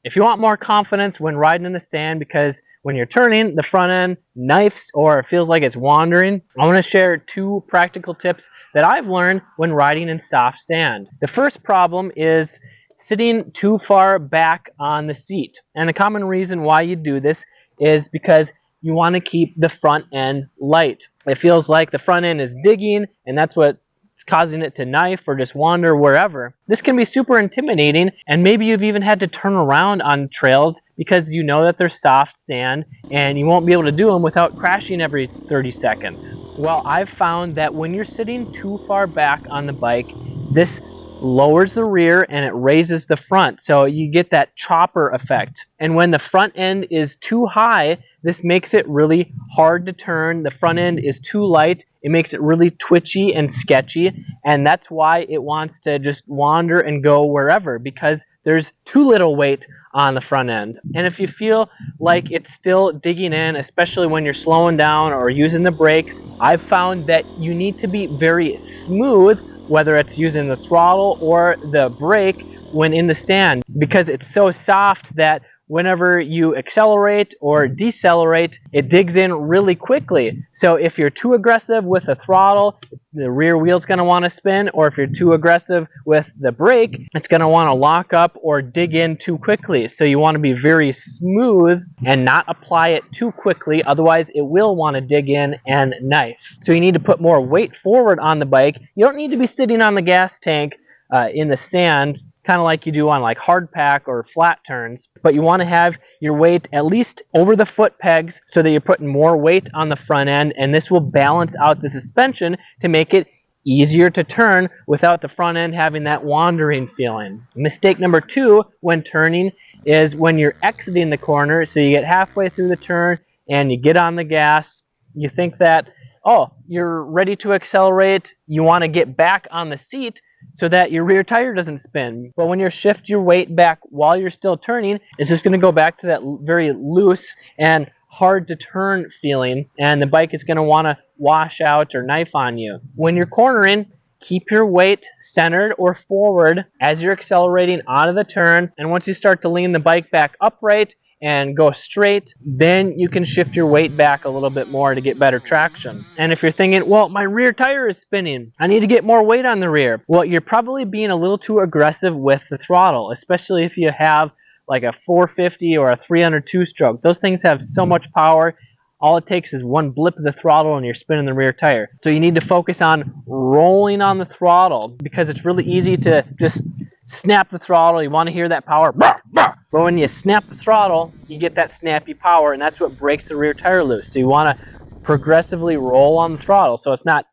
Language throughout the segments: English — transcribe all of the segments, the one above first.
If you want more confidence when riding in the sand because when you're turning, the front end knifes or it feels like it's wandering, I want to share 2 practical tips that I've learned when riding in soft sand. The first problem is sitting too far back on the seat. And the common reason why you do this is because you want to keep the front end light. It feels like the front end is digging, and that's what it's causing it to knife or just wander wherever. This can be super intimidating, and maybe you've even had to turn around on trails because you know that they're soft sand and you won't be able to do them without crashing every 30 seconds. Well, I've found that when you're sitting too far back on the bike, this lowers the rear and it raises the front, so you get that chopper effect. And when the front end is too high, this makes it really hard to turn. The front end is too light, it makes it really twitchy and sketchy, and that's why it wants to just wander and go wherever, because there's too little weight on the front end. And if you feel like it's still digging in, especially when you're slowing down or using the brakes, I've found that you need to be very smooth, whether it's using the throttle or the brake when in the sand, because it's so soft that whenever you accelerate or decelerate, it digs in really quickly. So if you're too aggressive with the throttle, the rear wheel's going to want to spin, or if you're too aggressive with the brake, it's going to want to lock up or dig in too quickly. So you want to be very smooth and not apply it too quickly, otherwise it will want to dig in and knife. So you need to put more weight forward on the bike. You don't need to be sitting on the gas tank in the sand, kind of like you do on like hard pack or flat turns, but you want to have your weight at least over the foot pegs so that you're putting more weight on the front end, and this will balance out the suspension to make it easier to turn without the front end having that wandering feeling. Mistake number 2 when turning is when you're exiting the corner. So you get halfway through the turn and you get on the gas, you think that, oh, you're ready to accelerate, you want to get back on the seat so that your rear tire doesn't spin. But when you shift your weight back while you're still turning, it's just going to go back to that very loose and hard to turn feeling, and the bike is going to want to wash out or knife on you. When you're cornering, keep your weight centered or forward as you're accelerating out of the turn, and once you start to lean the bike back upright and go straight, then you can shift your weight back a little bit more to get better traction. And if you're thinking, well, my rear tire is spinning, I need to get more weight on the rear, well, you're probably being a little too aggressive with the throttle, especially if you have like a 450 or a 300 two-stroke. Those things have so much power. All it takes is one blip of the throttle and you're spinning the rear tire. So you need to focus on rolling on the throttle, because it's really easy to just snap the throttle. You want to hear that power. But when you snap the throttle, you get that snappy power, and that's what breaks the rear tire loose. So you want to progressively roll on the throttle. So it's not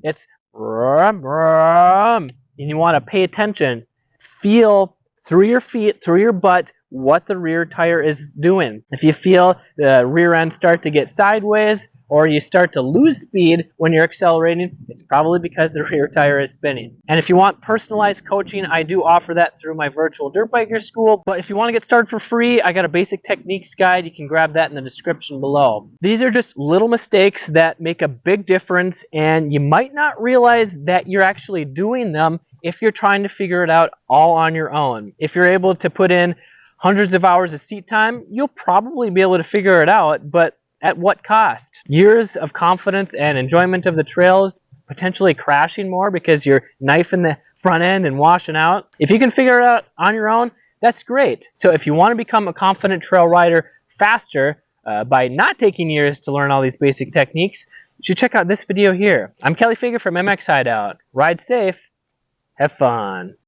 it's and you want to pay attention. Feel through your feet, through your butt, what the rear tire is doing. If you feel the rear end start to get sideways or you start to lose speed when you're accelerating, it's probably because the rear tire is spinning. And if you want personalized coaching, I do offer that through my virtual dirt biker school. But if you want to get started for free, I got a basic techniques guide. You can grab that in the description below. These are just little mistakes that make a big difference, and you might not realize that you're actually doing them if you're trying to figure it out all on your own. If you're able to put in hundreds of hours of seat time, you'll probably be able to figure it out, but at what cost? Years of confidence and enjoyment of the trails, potentially crashing more because you're knifing the front end and washing out. If you can figure it out on your own, that's great. So if you want to become a confident trail rider faster by not taking years to learn all these basic techniques, you should check out this video here. I'm Kelly Fager from MXHideout. Ride safe, have fun.